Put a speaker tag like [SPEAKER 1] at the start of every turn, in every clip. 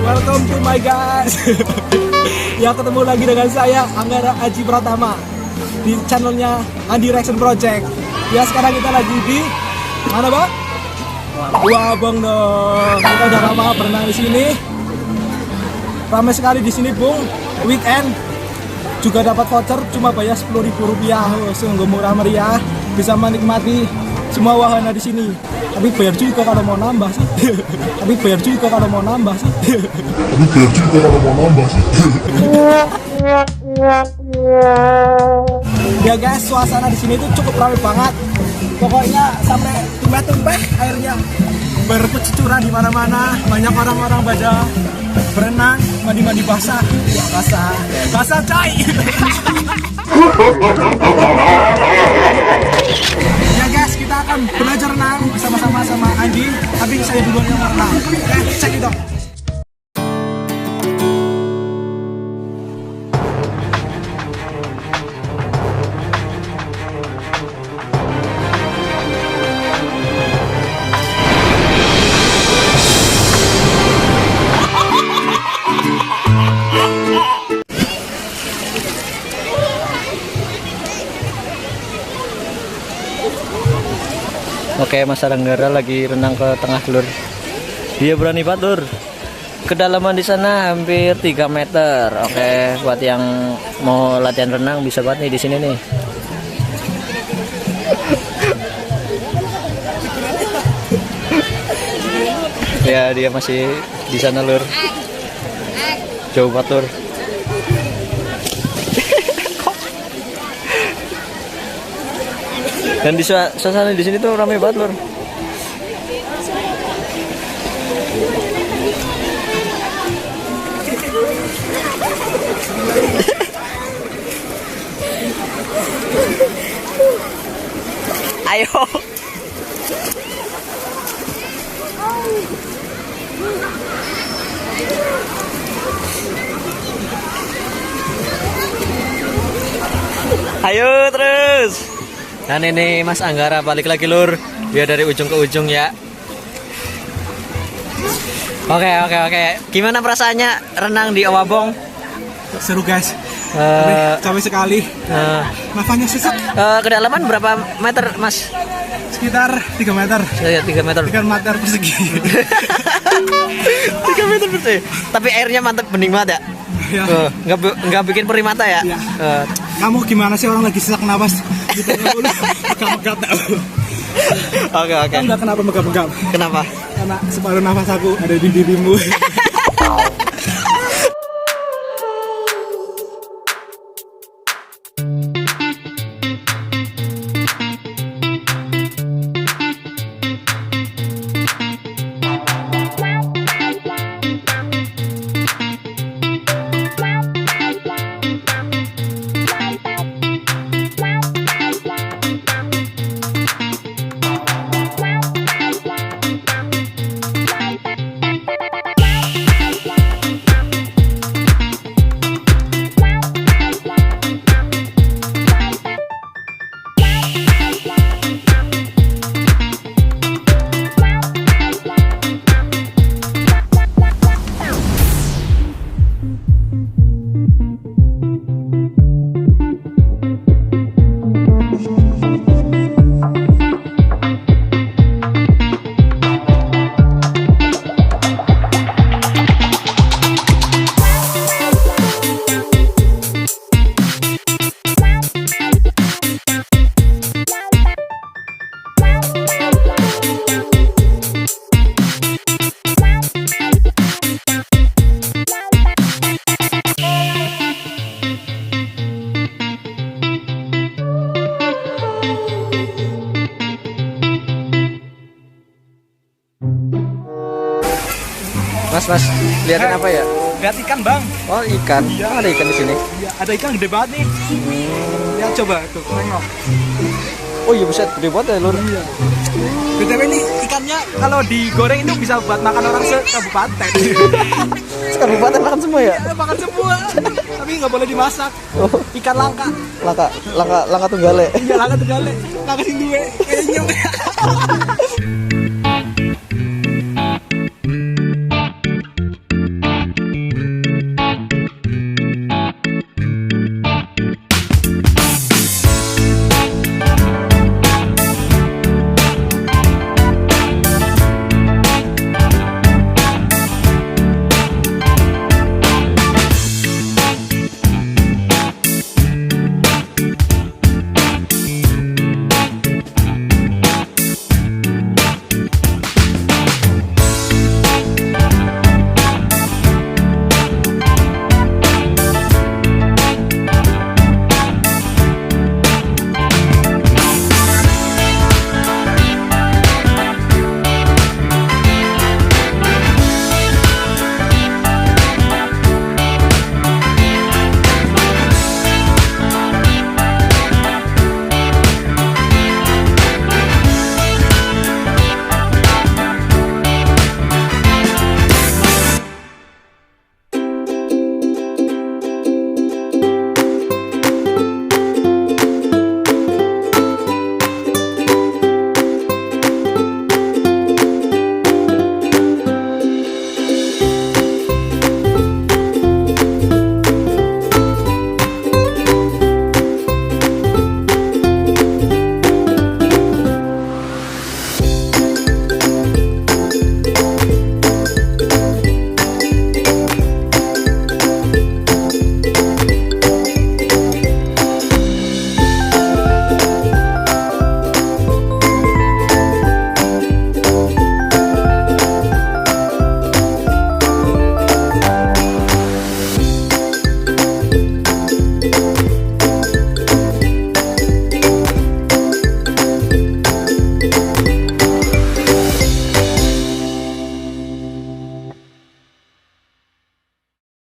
[SPEAKER 1] Welcome to my guys. Ya, ketemu lagi dengan saya Anggara Aji Pratama di channelnya Andi Reaction Project. Ya, sekarang kita lagi di mana, Bang? Wah, Bang dong. Kita udah lama berenang di sini. Ramai sekali di sini, Bung. Weekend juga dapat voucher cuma bayar Rp10.000. Sungguh murah meriah. Bisa menikmati semua wahana di sini. Tapi bayar juga kalau mau nambah sih. Ya guys, suasana di sini tuh cukup ramai banget. Pokoknya sampai tumpah-tumpah airnya bercucuran di mana-mana. Banyak orang-orang pada berenang, mandi-mandi basah. Ya, basah coy. Ya guys, kita akan belajar renang bersama-sama sama Andi. Tapi saya duluan yang renang. Cek itu.
[SPEAKER 2] Oke, Mas Anggara lagi renang ke tengah lur. Dia berani banget lur. Kedalaman di sana hampir 3 meter. Oke, buat yang mau latihan renang bisa banget nih di sini nih. Ya, dia masih di sana lur. Jauh banget lur. Dan di suasana di sini tuh ramai banget lur. Ayo. Ayo terus. Dan ini Mas Anggara balik lagi lur. Dia dari ujung ke ujung ya. Oke. Gimana perasaannya renang di Owabong?
[SPEAKER 1] Seru guys.
[SPEAKER 2] Eh,
[SPEAKER 1] Capek sekali. Nafasnya sesak.
[SPEAKER 2] Kedalaman berapa meter, Mas?
[SPEAKER 1] Sekitar 3 meter.
[SPEAKER 2] Saya 3 meter.
[SPEAKER 1] 3 meter persegi.
[SPEAKER 2] 3 meter bersih. Tapi airnya mantap, bening banget ya.
[SPEAKER 1] Ya.
[SPEAKER 2] Nggak bikin perih mata ya.
[SPEAKER 1] Ya. Kamu gimana sih orang lagi sesak nafas? Gitu megap-megap tahu.
[SPEAKER 2] Oke.
[SPEAKER 1] Enggak kenapa megap-megap?
[SPEAKER 2] Kenapa?
[SPEAKER 1] Karena separuh nafas aku ada di dirimu.
[SPEAKER 2] Mas, lihatin apa ya?
[SPEAKER 1] Lihat ikan bang.
[SPEAKER 2] Oh, ikan.
[SPEAKER 1] Iya.
[SPEAKER 2] Ada ikan di sini.
[SPEAKER 1] Ya, ada ikan gede banget nih. Lihat coba tuh, tengok.
[SPEAKER 2] Oh iya, buset, gede banget ya, Lur.
[SPEAKER 1] Iya. BTW ini ikannya kalau digoreng itu bisa buat makan orang se-kabupaten.
[SPEAKER 2] Kabupaten makan semua ya?
[SPEAKER 1] Ya, makan semua. Tapi nggak boleh dimasak.
[SPEAKER 2] Oh,
[SPEAKER 1] Ikan langka.
[SPEAKER 2] langka tunggale.
[SPEAKER 1] Iya langka tegale. Langka sing duwe. Kayaknya.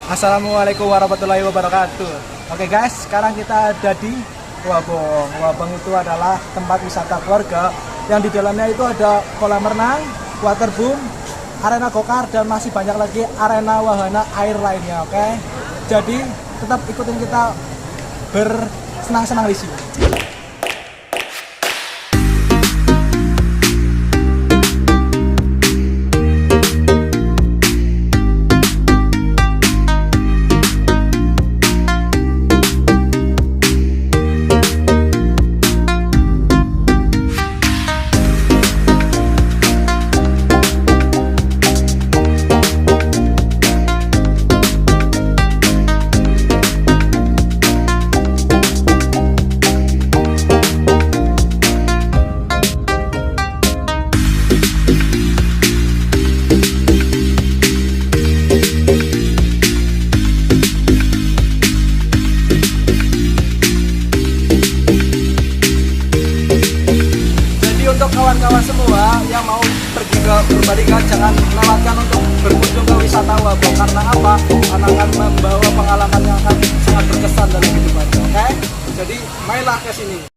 [SPEAKER 1] Assalamualaikum warahmatullahi wabarakatuh. Oke guys, sekarang kita ada di Owabong. Owabong itu adalah tempat wisata keluarga yang di dalamnya itu ada kolam renang, waterboom, arena go-kart, dan masih banyak lagi arena wahana air lainnya. Oke, jadi tetap ikutin kita bersenang-senang di sini. akan membawa pengalaman yang akan sangat berkesan dalam kehidupannya. Oke, jadi marilah ke sini.